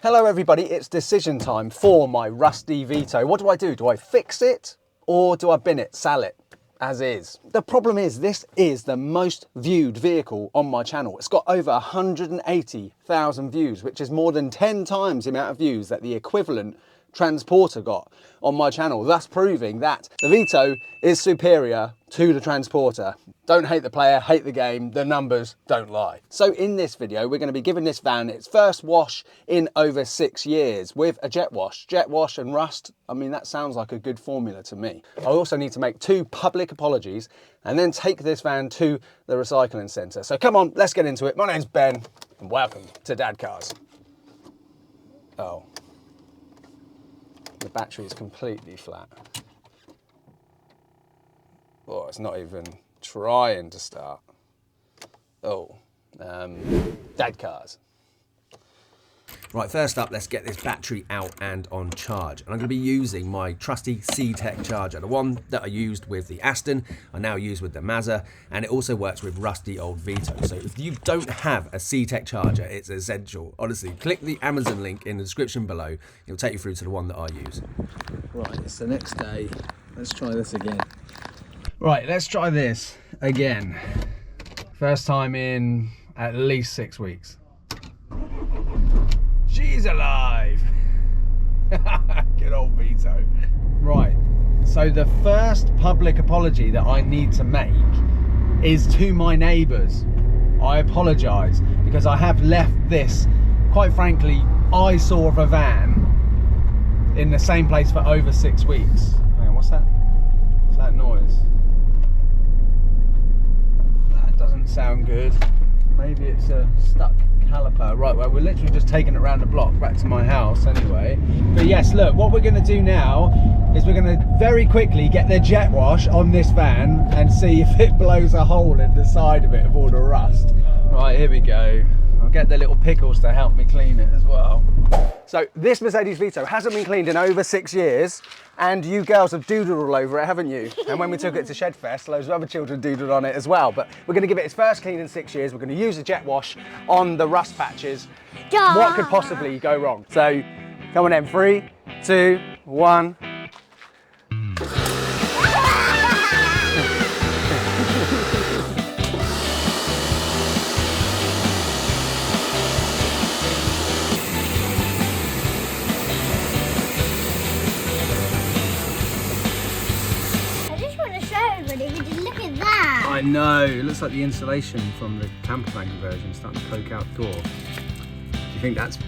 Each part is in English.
Hello everybody, it's decision time for my rusty Vito. What do? Do I fix it or do I bin it, sell it as is? The problem is this is the most viewed vehicle on my channel. It's got over 180,000 views, which is more than 10 times the amount of views that the equivalent Transporter got on my channel, thus proving that the Vito is superior to the Transporter. Don't hate the player, hate the game, the numbers don't lie. So in this video, we're going to be giving this van its first wash in over 6 years with a jet wash. Jet wash and rust, I mean, that sounds like a good formula to me. I also need to make 2 public apologies and then take this van to the recycling centre. So come on, let's get into it. My name's Ben and welcome to Dadcars. Oh. The battery is completely flat. Oh, it's not even trying to start. Oh, Dadcars. Right, first up, let's get this battery out and on charge. And I'm going to be using my trusty C-Tech charger, the one that I used with the Aston, I now use with the Mazda, and it also works with rusty old Vito. So if you don't have a C-Tech charger, it's essential. Honestly, click the Amazon link in the description below. It'll take you through to the one that I use. Right, it's the next day. Let's try this again. Right, let's try this again. First time in at least 6 weeks. She's alive! Good old Vito. Right, so the first public apology that I need to make is to my neighbours. I apologise because I have left this, quite frankly, eyesore of a van in the same place for over 6 weeks. Hang on, what's that? What's that noise? That doesn't sound good. Maybe it's a stuck caliper. Right, well, we're literally just taking it around the block back to my house anyway. But yes, look, what we're going to do now is we're going to very quickly get the jet wash on this van and see if it blows a hole in the side of it of all the rust. Right, here we go. I'll get the little pickles to help me clean it as well. So this Mercedes Vito hasn't been cleaned in over 6 years, and you girls have doodled all over it, haven't you? And when we took it to Shedfest, loads of other children doodled on it as well. But we're going to give it its first clean in 6 years. We're going to use a jet wash on the rust patches. What could possibly go wrong? So come on then, 3, 2, 1. I know, it looks like the insulation from the camper van conversion is starting to poke out the door. Do you think that's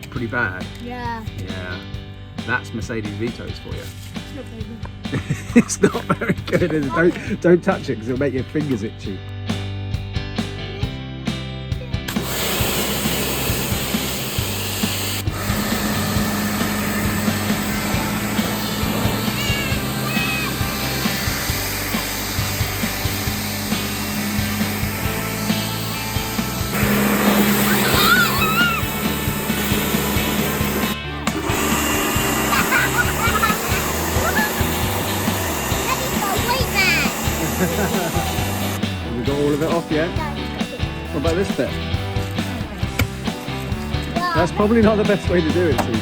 pretty bad? Yeah. Yeah. That's Mercedes Vito's for you. It's not very good. It's not very good, is it? Don't touch it because it'll make your fingers itchy. Have we got all of it off yet? What about this bit? That's probably not the best way to do it, sweetie.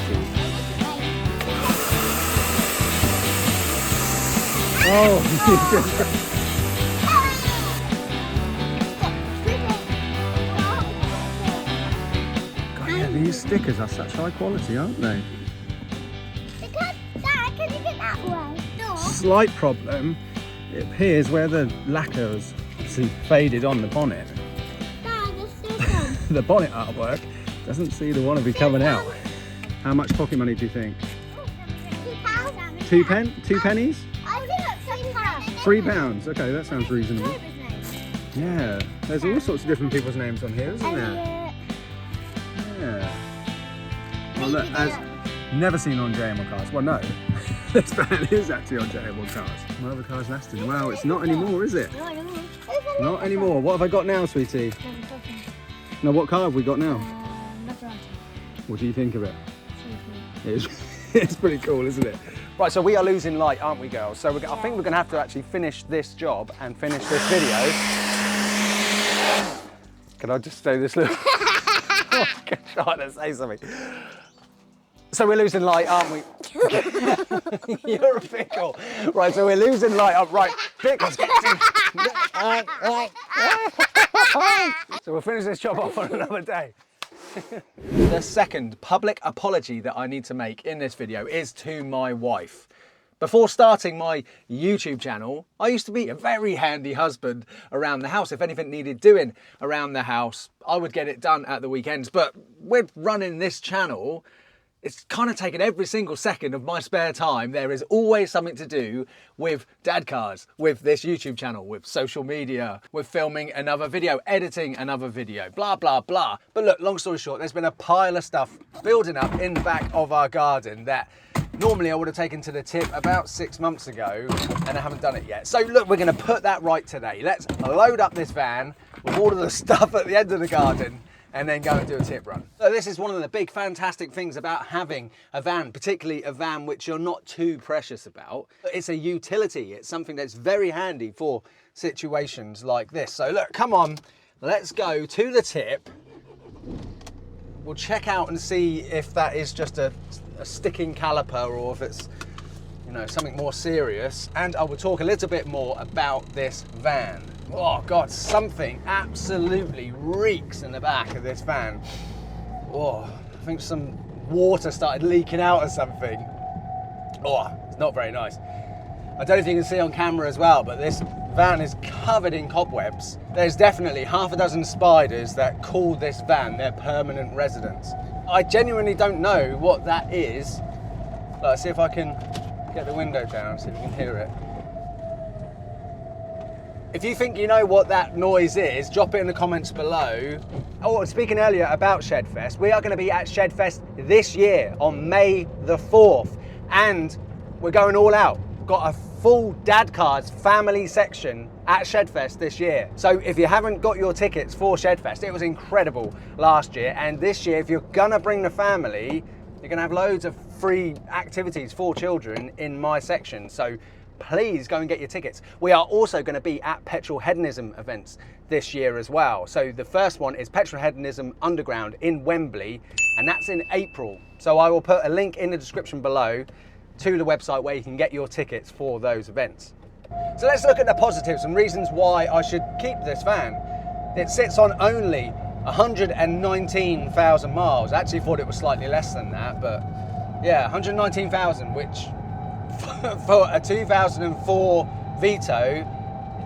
Oh! God, yeah, these stickers are such high quality, aren't they? Dad, can you get that one? No. Slight problem. It appears where the lacquer has faded on the bonnet. Dad, there's still some. The bonnet artwork doesn't seem to want to be coming out. How much pocket money do you think? £2. 2 pennies? I think that's £3. Okay, that sounds reasonable. Yeah, there's all sorts of different people's names on here, isn't there? Yeah. Well, look, as never seen on JML cars. Well, no. This van is actually on JML cars. My other car's an Aston. Wow, it's not anymore, is it? Not anymore. What have I got now, sweetie? No, what car have we got now? What do you think of it? It's pretty cool, isn't it? Right, so we are losing light, aren't we, girls? So I think we're going to have to actually finish this job and finish this video. Can I just say this little... Oh, I'm trying to say something. So we're losing light, aren't we? You're a pickle. Right, so we're losing light up. Right, pickles. So we'll finish this job off on another day. The second public apology that I need to make in this video is to my wife. Before starting my YouTube channel, I used to be a very handy husband around the house. If anything needed doing around the house, I would get it done at the weekends. But with running this channel, it's kind of taken every single second of my spare time. There is always something to do with Dadcars, with this YouTube channel, with social media, with filming another video, editing another video, blah, blah, blah. But look, long story short, there's been a pile of stuff building up in the back of our garden that normally I would have taken to the tip about 6 months ago, and I haven't done it yet. So look, we're gonna put that right today. Let's load up this van with all of the stuff at the end of the garden and then go and do a tip run. So this is one of the big fantastic things about having a van, particularly a van which you're not too precious about. It's a utility. It's something that's very handy for situations like this. So look, come on, let's go to the tip. We'll check out and see if that is just a sticking caliper or if it's, you know, something more serious. And I will talk a little bit more about this van. Oh God, something absolutely reeks in the back of this van. Oh, I think some water started leaking out or something. Oh, it's not very nice. I don't know if you can see on camera as well, but this van is covered in cobwebs. There's definitely half a dozen spiders that call this van their permanent residence. I genuinely don't know what that is. Let's see if I can get the window down, see if you can hear it. If you think you know what that noise is, drop it in the comments below. Oh, speaking earlier about Shedfest, we are going to be at Shedfest this year on May the 4th, and we're going all out. We've got a full Dadcars family section at Shedfest this year. So if you haven't got your tickets for Shedfest, it was incredible last year, and this year, if you're gonna bring the family, you're gonna have loads of free activities for children in my section. So please go and get your tickets. We are also going to be at Petrol Hedonism events this year as well. So the first one is Petrol Hedonism Underground in Wembley, and that's in April. So I will put a link in the description below to the website where you can get your tickets for those events. So let's look at the positives and reasons why I should keep this van. It sits on only 119,000 miles. I actually thought it was slightly less than that, but yeah, 119,000, which for a 2004 Vito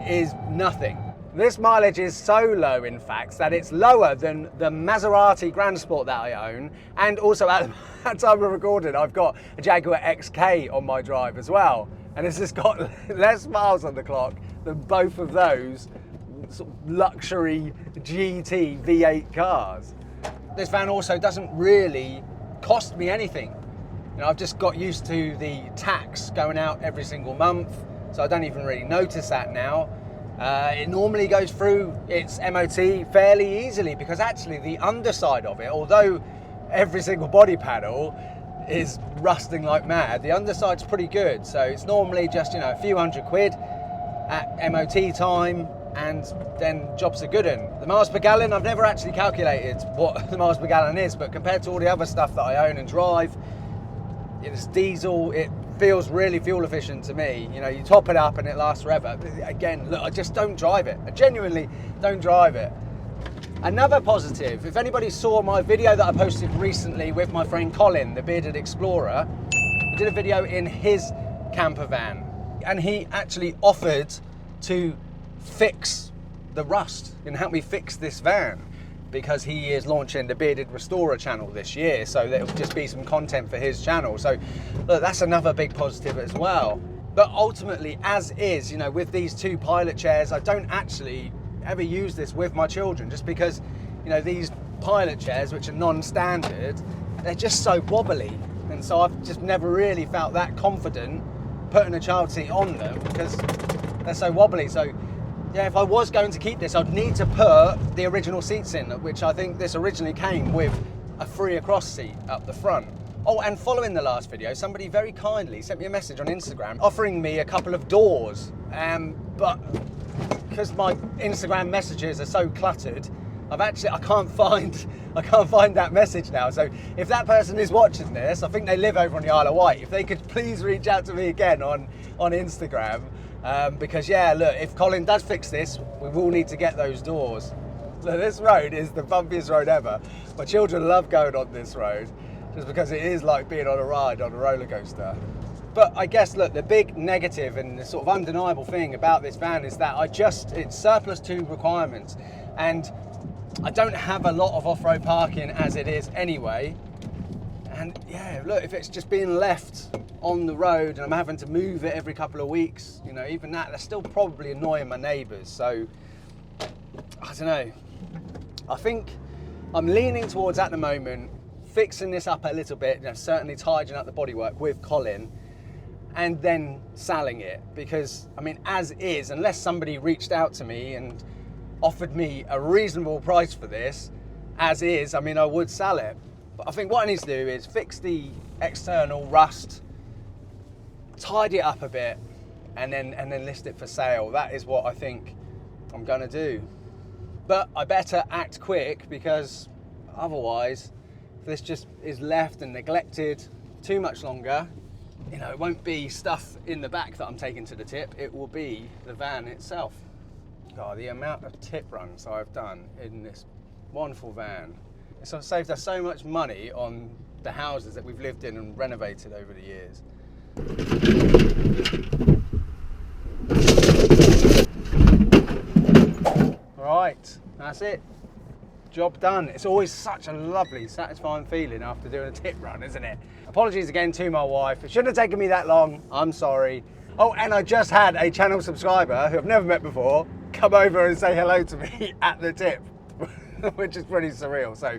is nothing. This mileage is so low, in fact, that it's lower than the Maserati Grand Sport that I own, and also at the time of recording, I've got a Jaguar XK on my drive as well, and it's just got less miles on the clock than both of those sort of luxury GT V8 cars. This van also doesn't really cost me anything. You know, I've just got used to the tax going out every single month, so I don't even really notice that now. It normally goes through its MOT fairly easily, because actually the underside of it, although every single body panel is rusting like mad, the underside's pretty good. So it's normally just, you know, a few £100 at MOT time, and then jobs are good. The miles per gallon, I've never actually calculated what the miles per gallon is, but compared to all the other stuff that I own and drive, it's diesel, it feels really fuel efficient to me. You know, you top it up and it lasts forever. Again, look, I just don't drive it. I genuinely don't drive it. Another positive, if anybody saw my video that I posted recently with my friend Colin, the Bearded Explorer, I did a video in his camper van, and he actually offered to fix the rust and help me fix this van, because he is launching the Bearded Restorer channel this year, so there'll just be some content for his channel. So look, that's another big positive as well. But ultimately, as is, you know, with these two pilot chairs, I don't actually ever use this with my children, just because, you know, these pilot chairs, which are non-standard, they're just so wobbly, and so I've just never really felt that confident putting a child seat on them because they're so wobbly. So yeah, if I was going to keep this, I'd need to put the original seats in, which I think this originally came with a free across seat up the front. Oh, and following the last video, somebody very kindly sent me a message on Instagram offering me a couple of doors, but because my Instagram messages are so cluttered, I can't find that message now. So if that person is watching this, I think they live over on the Isle of Wight. If they could please reach out to me again on Instagram, because yeah, look, if Colin does fix this, we will need to get those doors. So this road is the bumpiest road ever. My children love going on this road just because it is like being on a ride on a roller coaster. But I guess, look, the big negative and the sort of undeniable thing about this van is that it's surplus to requirements, and I don't have a lot of off-road parking as it is anyway. And yeah, look, if it's just being left on the road and I'm having to move it every couple of weeks, you know, even that's still probably annoying my neighbours. So I don't know. I think I'm leaning towards, at the moment, fixing this up a little bit, you know, certainly tidying up the bodywork with Colin, and then selling it. Because, I mean, as is, unless somebody reached out to me and offered me a reasonable price for this, as is, I mean, I would sell it. But I think what I need to do is fix the external rust, tidy it up a bit, and then list it for sale. That is what I think I'm gonna do. But I better act quick, because otherwise, if this just is left and neglected too much longer, you know, it won't be stuff in the back that I'm taking to the tip, it will be the van itself. God, the amount of tip runs I've done in this wonderful van. It's saved us so much money on the houses that we've lived in and renovated over the years. Right, that's it. Job done. It's always such a lovely, satisfying feeling after doing a tip run, isn't it? Apologies again to my wife. It shouldn't have taken me that long. I'm sorry. Oh, and I just had a channel subscriber who I've never met before come over and say hello to me at the tip, which is pretty surreal. So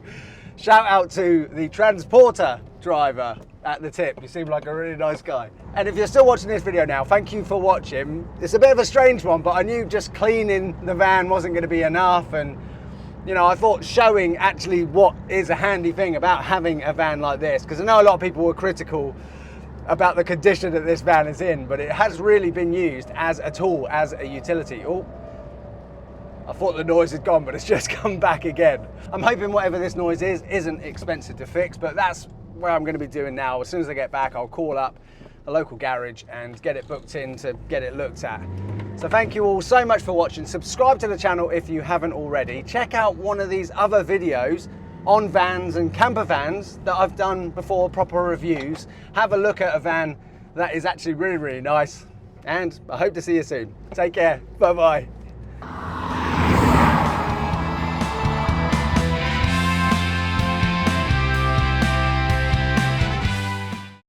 shout out to the transporter driver at the tip. You seem like a really nice guy. And if you're still watching this video now, thank you for watching. It's a bit of a strange one, but I knew just cleaning the van wasn't going to be enough. And you know, I thought showing actually what is a handy thing about having a van like this, because I know a lot of people were critical about the condition that this van is in, but it has really been used as a tool, as a utility. Oh, I thought the noise had gone, but it's just come back again. I'm hoping whatever this noise is isn't expensive to fix, but that's where I'm going to be doing now. As soon as I get back, I'll call up a local garage and get it booked in to get it looked at. So thank you all so much for watching. Subscribe to the channel if you haven't already. Check out one of these other videos on vans and camper vans that I've done before, proper reviews. Have a look at a van that is actually really, really nice. And I hope to see you soon. Take care. Bye-bye.